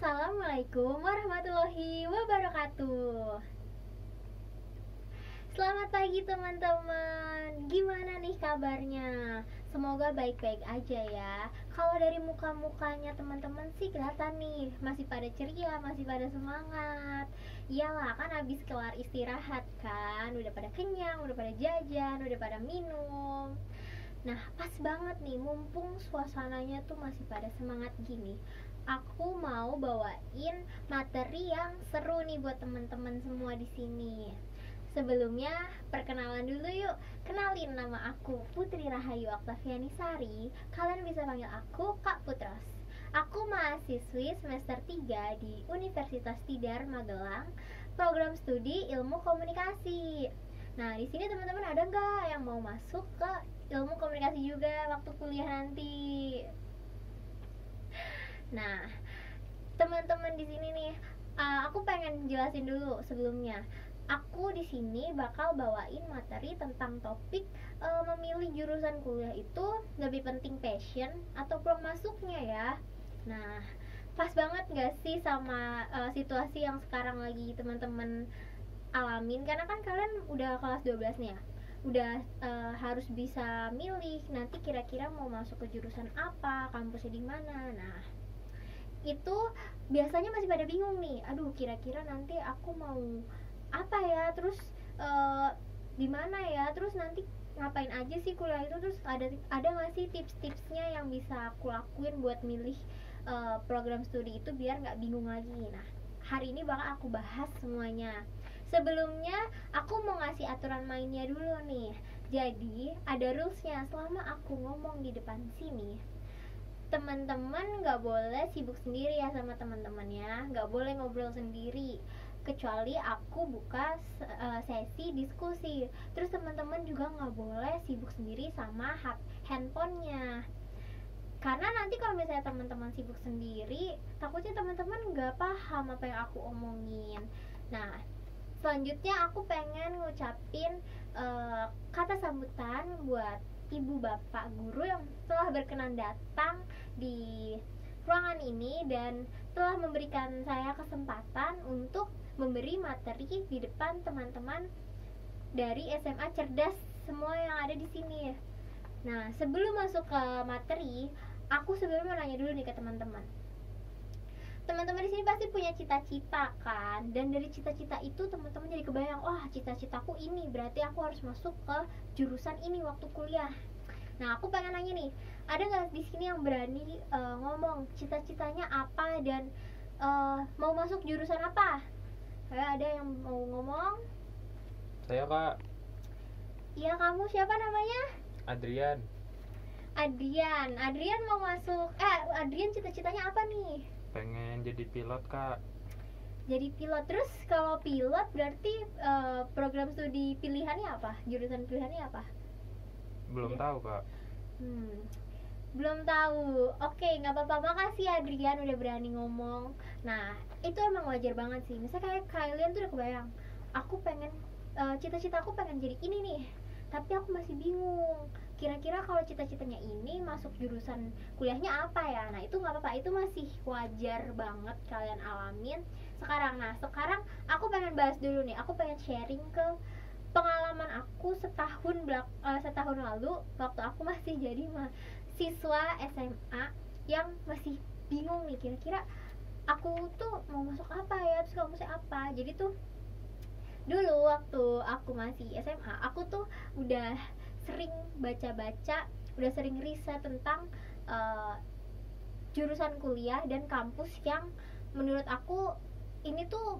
Assalamualaikum warahmatullahi wabarakatuh. Selamat pagi teman-teman. Gimana nih kabarnya? Semoga baik-baik aja ya. Kalau dari muka-mukanya teman-teman sih kelihatan nih masih pada ceria, masih pada semangat. Iyalah kan habis kelar istirahat kan, udah pada kenyang, udah pada jajan, udah pada minum. Nah, pas banget nih, mumpung suasananya tuh masih pada semangat gini. Aku mau bawain materi yang seru nih buat teman-teman semua di sini. Sebelumnya, perkenalan dulu yuk. Kenalin, nama aku Putri Rahayu Oktaviani Sari. Kalian bisa panggil aku Kak Putros. Aku mahasiswi semester 3 di Universitas Tidar Magelang, program studi Ilmu Komunikasi. Nah, di sini teman-teman ada nggak yang mau masuk ke ilmu komunikasi juga waktu kuliah nanti? Nah, teman-teman di sini nih, aku pengen jelasin dulu sebelumnya. Aku di sini bakal bawain materi tentang topik memilih jurusan kuliah itu lebih penting passion atau peluang masuknya ya. Nah, pas banget gak sih sama situasi yang sekarang lagi teman-teman alamin, karena kan kalian udah kelas 12 nih ya, udah harus bisa milih nanti kira-kira mau masuk ke jurusan apa, kampusnya di mana. Nah, itu biasanya masih pada bingung nih, aduh kira-kira nanti aku mau apa ya, terus di mana ya, terus nanti ngapain aja sih kuliah itu, terus ada nggak sih tips-tipsnya yang bisa aku lakuin buat milih program studi itu biar nggak bingung lagi. Nah, hari ini bakal aku bahas semuanya. Sebelumnya aku mau ngasih aturan mainnya dulu nih. Jadi ada rulesnya selama aku ngomong di depan sini. Teman-teman nggak boleh sibuk sendiri ya sama teman-temannya, nggak boleh ngobrol sendiri kecuali aku buka sesi diskusi. Terus teman-teman juga nggak boleh sibuk sendiri sama handphonenya, karena nanti kalau misalnya teman-teman sibuk sendiri takutnya teman-teman nggak paham apa yang aku omongin. Nah, selanjutnya aku pengen ngucapin kata sambutan buat ibu bapak guru yang telah berkenan datang di ruangan ini dan telah memberikan saya kesempatan untuk memberi materi di depan teman-teman dari SMA Cerdas semua yang ada di sini. Nah, sebelum masuk ke materi, aku sebelumnya mau nanya dulu nih ke teman-teman. Teman-teman di sini pasti punya cita-cita kan, dan dari cita-cita itu teman-teman jadi kebayang, wah cita-citaku ini, berarti aku harus masuk ke jurusan ini waktu kuliah. Nah, aku pengen nanya nih, ada nggak di sini yang berani ngomong cita-citanya apa dan mau masuk jurusan apa? Ada yang mau ngomong? Saya Kak. Iya, kamu siapa namanya? Adrian. Adrian mau masuk. Adrian cita-citanya apa nih? Pengen jadi pilot Kak. Jadi pilot. Terus kalau pilot berarti program studi pilihannya apa? Jurusan pilihannya apa? Belum tahu Kak. Belum tahu. Oke, nggak apa-apa. Makasih Adrian udah berani ngomong. Nah, itu emang wajar banget sih. Misalnya kayak kalian tuh udah kebayang, aku pengen cita-cita aku pengen jadi ini nih, tapi aku masih bingung. Kira-kira kalau cita-citanya ini masuk jurusan kuliahnya apa ya? Nah, itu nggak apa-apa. Itu masih wajar banget kalian alamin sekarang. Nah, sekarang aku pengen bahas dulu nih. Aku pengen sharing ke pengalaman aku setahun lalu waktu aku masih jadi siswa SMA yang masih bingung nih, kira-kira aku tuh mau masuk apa ya, terus kampusnya apa. Jadi tuh dulu waktu aku masih SMA, aku tuh udah sering baca-baca, udah sering riset tentang jurusan kuliah dan kampus yang menurut aku ini tuh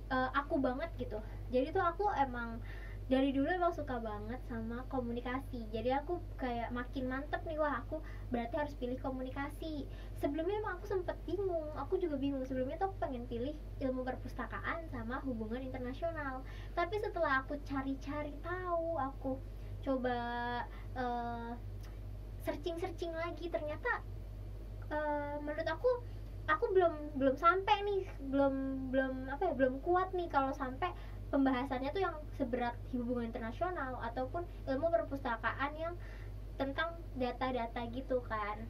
aku banget gitu. Jadi tuh aku emang dari dulu emang suka banget sama komunikasi. Jadi aku kayak makin mantep nih, wah aku berarti harus pilih komunikasi. Sebelumnya emang aku sempet bingung, aku juga bingung. Sebelumnya tuh aku pengen pilih ilmu perpustakaan sama hubungan internasional. Tapi setelah aku cari-cari tahu, aku coba searching lagi, ternyata menurut aku belum sampai nih, belum kuat nih kalau sampai pembahasannya tuh yang seberat hubungan internasional ataupun ilmu perpustakaan yang tentang data-data gitu kan.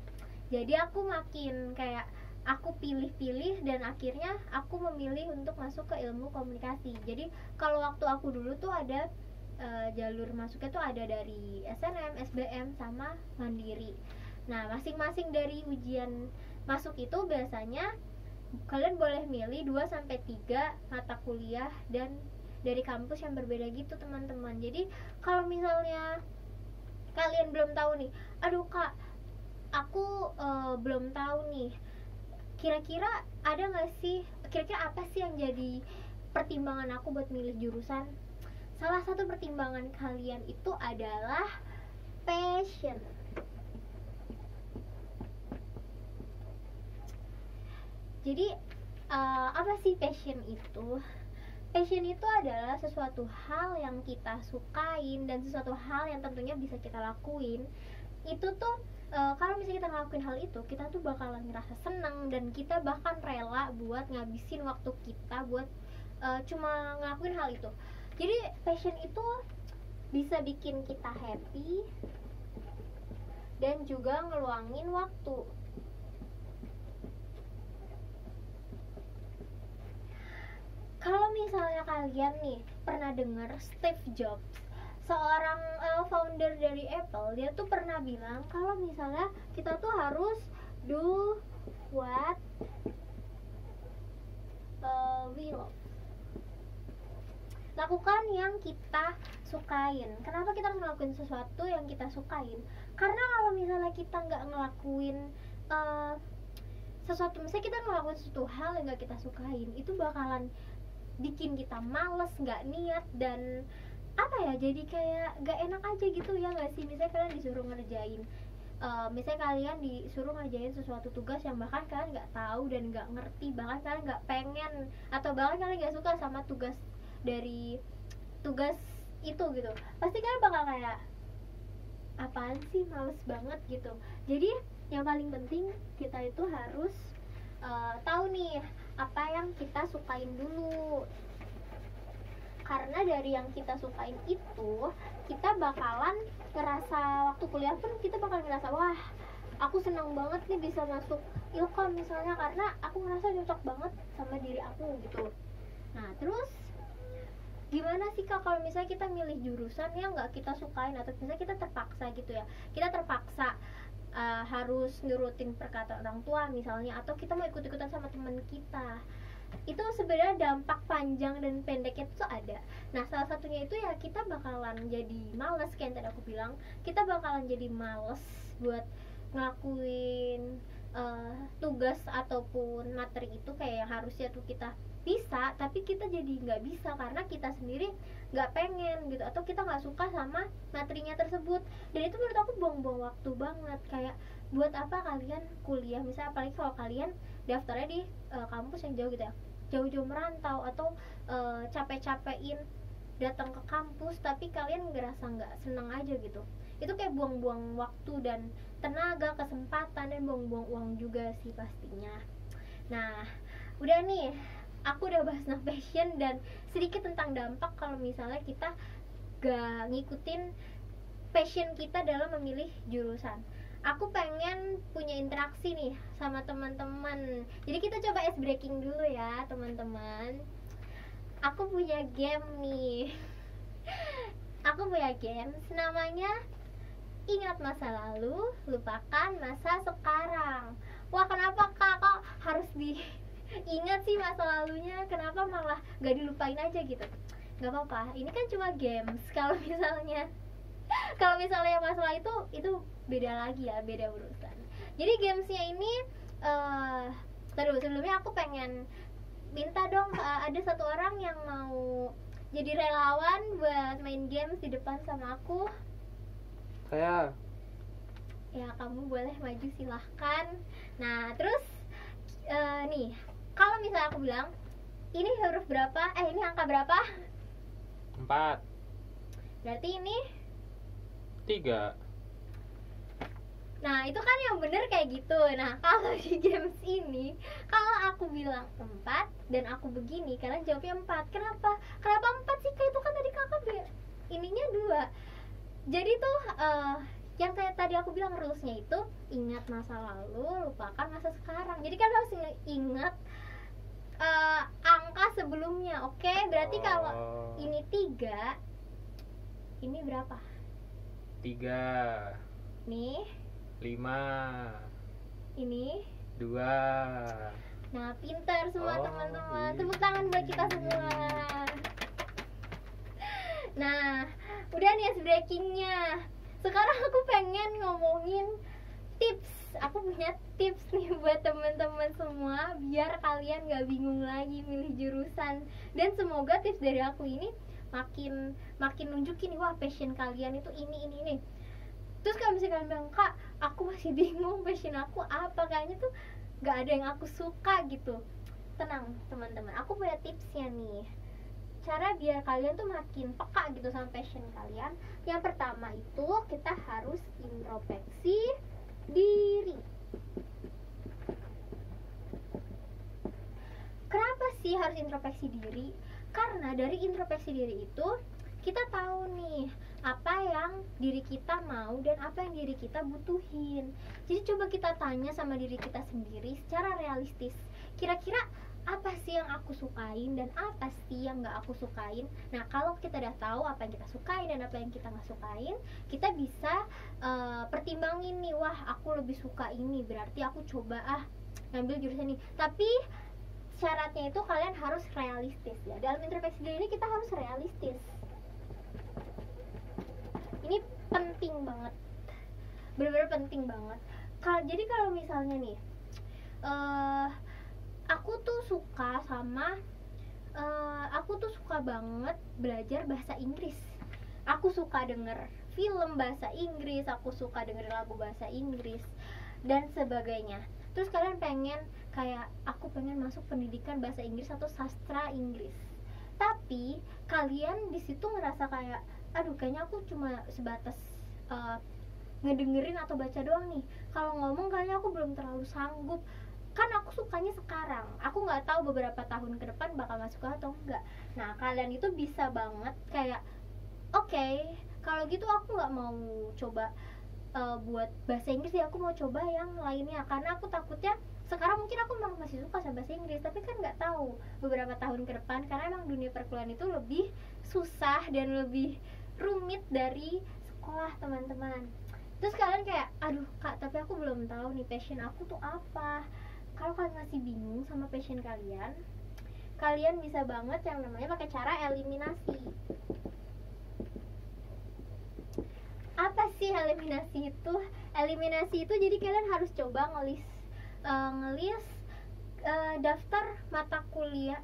Jadi aku makin kayak aku pilih-pilih dan akhirnya aku memilih untuk masuk ke ilmu komunikasi. Jadi kalau waktu aku dulu tuh ada jalur masuknya tuh ada dari SNM, SBM sama Mandiri. Nah, masing-masing dari ujian masuk itu biasanya kalian boleh milih 2 sampai 3 mata kuliah dan dari kampus yang berbeda gitu, teman-teman. Jadi kalau misalnya kalian belum tahu nih, aduh Kak, aku belum tahu nih, kira-kira ada nggak sih, kira-kira apa sih yang jadi pertimbangan aku buat milih jurusan? Salah satu pertimbangan kalian itu adalah passion. Jadi apa sih passion itu? Passion itu adalah sesuatu hal yang kita sukain dan sesuatu hal yang tentunya bisa kita lakuin. Itu tuh kalau misalnya kita ngelakuin hal itu, kita tuh bakalan ngerasa seneng dan kita bahkan rela buat ngabisin waktu kita buat cuma ngelakuin hal itu. Jadi passion itu bisa bikin kita happy dan juga ngeluangin waktu. Kalau misalnya kalian nih pernah dengar Steve Jobs, seorang founder dari Apple, dia tuh pernah bilang kalau misalnya kita tuh harus do what we love. Lakukan yang kita sukain. Kenapa kita harus ngelakuin sesuatu yang kita sukain? Karena kalau misalnya kita nggak ngelakuin sesuatu, misalnya kita ngelakuin sesuatu hal yang nggak kita sukain, itu bakalan bikin kita males, nggak niat, dan apa ya, jadi kayak nggak enak aja gitu ya nggak sih? Misalnya kalian disuruh ngerjain misalnya kalian disuruh ngerjain sesuatu tugas yang bahkan kalian nggak tahu dan nggak ngerti, bahkan kalian nggak pengen, atau bahkan kalian nggak suka sama tugas itu gitu, pasti kalian bakal kayak apaan sih, males banget gitu. Jadi yang paling penting kita itu harus tahu nih apa yang kita sukain dulu, karena dari yang kita sukain itu kita bakalan ngerasa waktu kuliah pun kita bakal ngerasa wah aku senang banget nih bisa masuk Ilkom misalnya, karena aku ngerasa cocok banget sama diri aku gitu. Nah terus gimana sih Kak kalau misalnya kita milih jurusan yang nggak kita sukain, atau misalnya kita terpaksa gitu ya, kita terpaksa harus nurutin perkataan orang tua misalnya, atau kita mau ikut-ikutan sama teman kita, itu sebenarnya dampak panjang dan pendeknya itu ada. Nah salah satunya itu ya kita bakalan jadi males, kayak yang tadi aku bilang, kita bakalan jadi males buat ngelakuin tugas ataupun materi itu kayak yang harusnya tuh kita bisa, tapi kita jadi nggak bisa karena kita sendiri nggak pengen gitu, atau kita nggak suka sama materinya tersebut. Dan itu menurut aku buang-buang waktu banget. Kayak buat apa kalian kuliah, misalnya apalagi kalau kalian daftarnya di kampus yang jauh gitu ya, jauh-jauh merantau, atau capek-capekin datang ke kampus tapi kalian ngerasa nggak seneng aja gitu. Itu kayak buang-buang waktu dan tenaga, kesempatan, dan buang-buang uang juga sih pastinya. Nah udah nih, aku udah bahas tentang passion dan sedikit tentang dampak kalau misalnya kita gak ngikutin passion kita dalam memilih jurusan. Aku pengen punya interaksi nih sama teman-teman. Jadi kita coba ice breaking dulu ya teman-teman. Aku punya game nih. Aku punya game namanya Ingat Masa Lalu, Lupakan Masa Sekarang. Wah kenapa Kak kok harus ingat sih masa lalunya, kenapa malah gak dilupain aja gitu? Gak apa-apa, ini kan cuma games. Kalau misalnya masalah itu beda lagi ya, beda urusan. Jadi gamesnya ini terus sebelumnya aku pengen minta dong ada satu orang yang mau jadi relawan buat main games di depan sama aku. Saya. Ya kamu boleh maju silahkan. Nah terus nih, kalau misalnya aku bilang ini huruf berapa, ini angka berapa? 4. Berarti ini 3. Nah itu kan yang bener kayak gitu. Nah kalau di games ini, kalau aku bilang 4 dan aku begini, kalian jawabnya 4. Kenapa 4 sih? Kayak itu kan tadi kakak ininya 2. Jadi tuh yang kayak tadi aku bilang rulesnya itu ingat masa lalu, lupakan masa sekarang. Jadi kan harus ingat angka sebelumnya. Oke, berarti kalau ini 3, ini berapa? 3. Nih 5. ini 2. nah, pintar semua teman-teman. Iya. Tepuk tangan buat kita semua. Nah, udah nih ice breakingnya. Sekarang aku pengen ngomongin tips. Aku punya tips nih buat teman-teman semua biar kalian gak bingung lagi milih jurusan. Dan semoga tips dari aku ini makin nunjukin wah passion kalian itu ini. Terus kalau misalnya kalian bilang, Kak, aku masih bingung passion aku apa, kayaknya tuh gak ada yang aku suka gitu. Tenang teman-teman, aku punya tipsnya nih. Cara biar kalian tuh makin peka gitu sama passion kalian. Yang pertama itu kita harus introspeksi diri. Kenapa sih harus introspeksi diri? Karena dari introspeksi diri itu kita tahu nih apa yang diri kita mau dan apa yang diri kita butuhin. Jadi coba kita tanya sama diri kita sendiri secara realistis. Kira-kira apa sih yang aku sukain dan apa sih yang gak aku sukain. Nah, kalau kita udah tahu apa yang kita sukain dan apa yang kita gak sukain, kita bisa pertimbangin nih, wah aku lebih suka ini, berarti aku coba ngambil jurusan ini. Tapi syaratnya itu kalian harus realistis ya. Dalam introspeksi diri ini kita harus realistis. Ini penting banget, benar-benar penting banget. Jadi kalau misalnya nih aku tuh suka banget belajar bahasa Inggris. Aku suka denger film bahasa Inggris, aku suka denger lagu bahasa Inggris dan sebagainya. Terus kalian pengen kayak aku pengen masuk pendidikan bahasa Inggris atau sastra Inggris. Tapi kalian di situ ngerasa kayak aduh kayaknya aku cuma sebatas ngedengerin atau baca doang nih. Kalau ngomong kayaknya aku belum terlalu sanggup. Kan aku sukanya sekarang, aku nggak tahu beberapa tahun ke depan bakal masuk atau enggak. Nah, kalian itu bisa banget kayak oke, kalau gitu aku nggak mau coba buat bahasa Inggris ya, aku mau coba yang lainnya. Karena aku takutnya sekarang mungkin aku memang masih suka sama bahasa Inggris, tapi kan nggak tahu beberapa tahun ke depan, karena emang dunia perkuliahan itu lebih susah dan lebih rumit dari sekolah teman-teman. Terus kalian kayak aduh Kak, tapi aku belum tahu nih passion aku tuh apa. Kalau kalian masih bingung sama passion kalian bisa banget yang namanya pakai cara eliminasi. Apa sih eliminasi itu? Eliminasi itu jadi kalian harus coba ngelis daftar mata kuliah,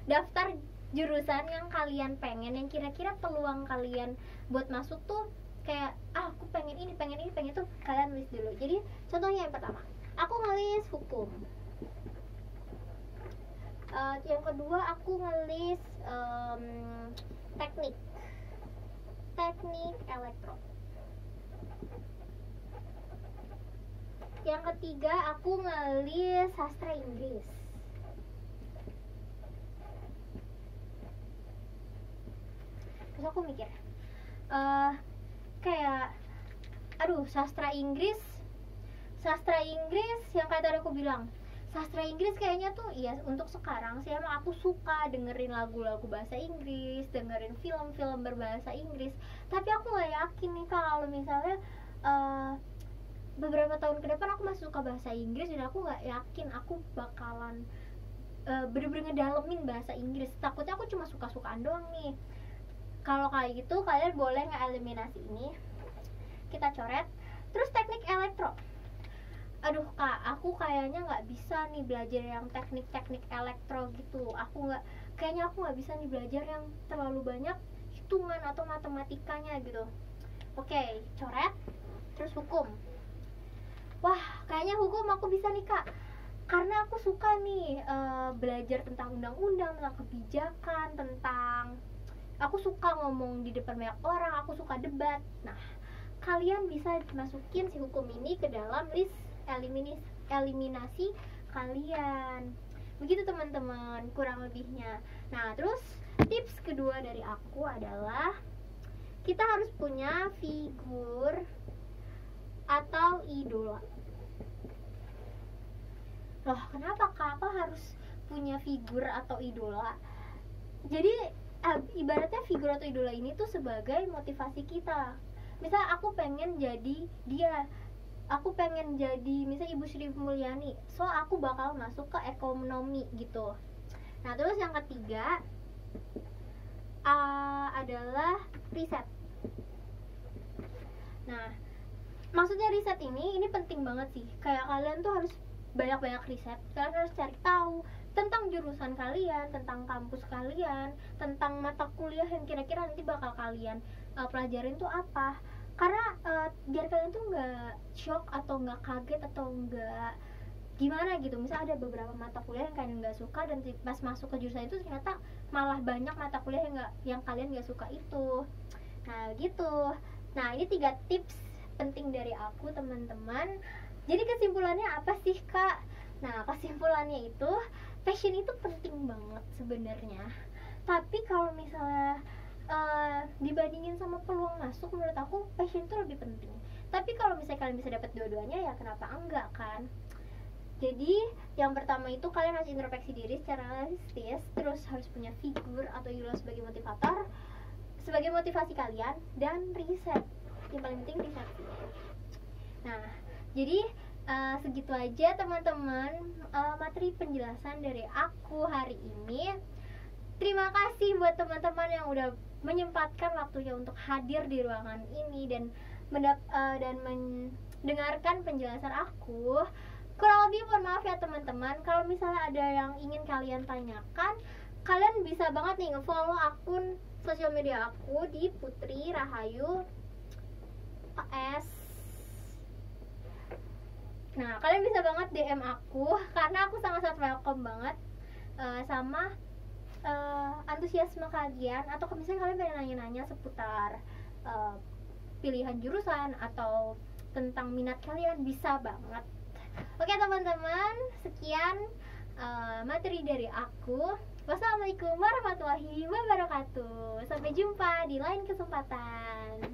daftar jurusan yang kalian pengen, yang kira-kira peluang kalian buat masuk tuh kayak aku pengen ini itu, kalian list dulu. Jadi contohnya yang pertama, aku ngelis hukum. Yang kedua aku ngelis teknik elektro. Yang ketiga aku ngelis sastra Inggris. Terus aku mikir kayak aduh sastra Inggris yang kayak tadi aku bilang, sastra Inggris kayaknya tuh iya untuk sekarang sih emang aku suka dengerin lagu-lagu bahasa Inggris, dengerin film-film berbahasa Inggris. Tapi aku nggak yakin nih kalau misalnya beberapa tahun ke depan aku masih suka bahasa Inggris, dan aku nggak yakin aku bakalan bener-bener ngedalemin bahasa Inggris. Takutnya aku cuma suka-sukaan doang nih. Kalau kayak gitu kalian boleh nge-eliminasi ini, kita coret. Terus teknik elektro, aduh Kak, aku kayaknya nggak bisa nih belajar yang teknik elektro gitu. Kayaknya aku nggak bisa nih belajar yang terlalu banyak hitungan atau matematikanya gitu. Oke, coret. Terus hukum, wah kayaknya hukum aku bisa nih Kak, karena aku suka nih belajar tentang undang-undang, tentang kebijakan, aku suka ngomong di depan banyak orang, aku suka debat. Nah, kalian bisa masukin si hukum ini ke dalam list eliminasi kalian. Begitu teman-teman kurang lebihnya. Nah, terus tips kedua dari aku adalah kita harus punya figur atau idola? Loh, kenapa kakak harus punya figur atau idola? Jadi ibaratnya figur atau idola ini tuh sebagai motivasi kita. Misal aku pengen jadi dia, aku pengen jadi misalnya Ibu Sri Mulyani, so aku bakal masuk ke ekonomi gitu. Nah terus yang ketiga adalah riset. Nah maksudnya riset ini penting banget sih. Kayak kalian tuh harus banyak-banyak riset. Kalian harus cari tahu tentang jurusan kalian, tentang kampus kalian, tentang mata kuliah yang kira-kira nanti bakal kalian pelajarin tuh apa. Karena biar kalian tuh nggak shock atau nggak kaget atau nggak gimana gitu. Misal ada beberapa mata kuliah yang kalian nggak suka dan pas masuk ke jurusan itu ternyata malah banyak mata kuliah yang kalian nggak suka itu. Nah gitu. Nah ini 3 tips penting dari aku teman-teman. Jadi kesimpulannya apa sih kak? Nah kesimpulannya itu passion itu penting banget sebenarnya. Tapi kalau misalnya dibandingin sama peluang masuk, menurut aku passion itu lebih penting. Tapi kalau misalnya kalian bisa dapat dua-duanya ya kenapa enggak kan? Jadi yang pertama itu kalian harus introspeksi diri secara realistis, terus harus punya figur atau idola sebagai motivator, sebagai motivasi kalian, dan riset. Yang paling penting riset. Nah jadi segitu aja teman-teman materi penjelasan dari aku hari ini. Terima kasih buat teman-teman yang udah menyempatkan waktunya untuk hadir di ruangan ini dan mendengarkan penjelasan aku. Kurang lebih mohon maaf ya teman-teman. Kalau misalnya ada yang ingin kalian tanyakan, kalian bisa banget nih nge-follow akun sosial media aku di Putri Rahayu S. Nah, kalian bisa banget DM aku karena aku sangat-sangat welcome banget sama antusiasme kalian. Atau kalau misalnya kalian pengen nanya-nanya seputar pilihan jurusan atau tentang minat kalian, bisa banget. Oke teman-teman, sekian materi dari aku. Wassalamualaikum warahmatullahi wabarakatuh. Sampai jumpa di lain kesempatan.